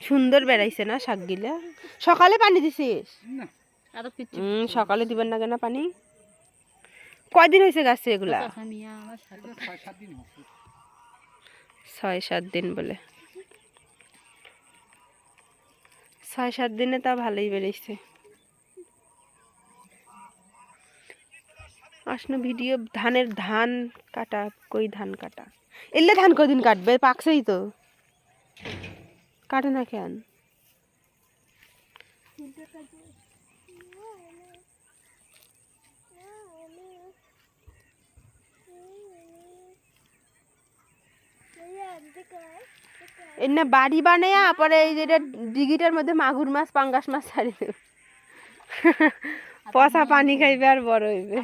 সুন্দর বেড়াইছে না শাকগুলা। সকালে পানি দিছিস? সকালে দিবেন না কেন পানি? কয়দিন হয়েছে গাছে এগুলা? 6-7 দিন বলে। 6-7 দিনে তা ভালোই বেড়েছে। আসলে ভিডিও ধান কাটা, কই ধান কাটা? এলে ধান কদিন কাটবে? পাকছেই তো, কাটে না কেন? এনে বাড়ি বানায়া পরে এই যেটা দিঘিটার মধ্যে মাগুর মাছ পাঙ্গাস মাছ ছাড়ি দেব। পচা পানি খাইবে আর বড় হইবে।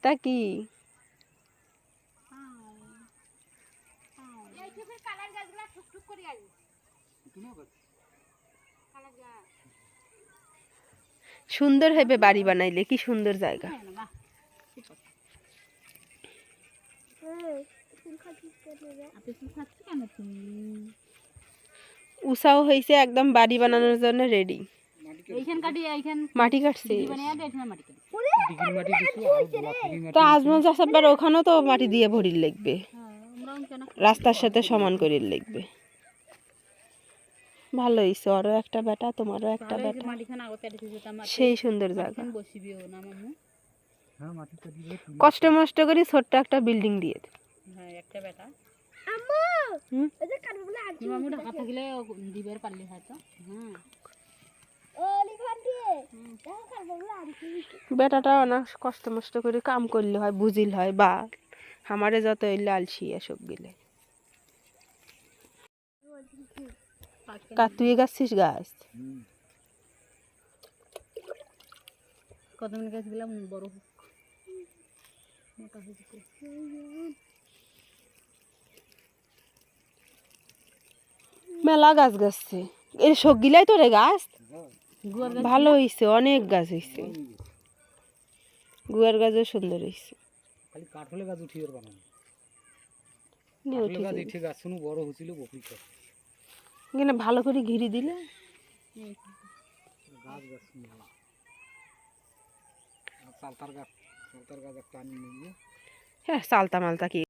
তা কি সুন্দর হইবে বাড়ি বানাইলে, কি সুন্দর জায়গা। উষাও হয়েছে একদম বাড়ি বানানোর জন্য রেডি। মাটি কাটছে তো আজমল চাষাবার ওখানেও তো মাটি দিয়ে ভরির লাগবে, রাস্তার সাথে সমান করে লাগবে। ভালো হয়েছে, আরো একটা বেটা, তোমারও একটা বেটা, সেই সুন্দর জায়গা। কষ্ট মষ্ট করে ছোট্ট একটা বিল্ডিং দিয়ে বেটাটা অনেক কষ্ট মষ্ট করে কাম করলে হয়, বুঝিল হয়। বা আমারে যত এলে আলসি এসব গেলে তুই গাছছিস গাছ কত গাছ গেলাম বড় মেলা গাছ গাছছে এই সবগিলাই তোরে গাছ ভালো হয়েছে, অনেক গাছ হয়েছে। গুয়ার গাছও সুন্দর হয়েছে। ভালো করে ঘিরে দিলে হ্যাঁ, চালতা মালতা কি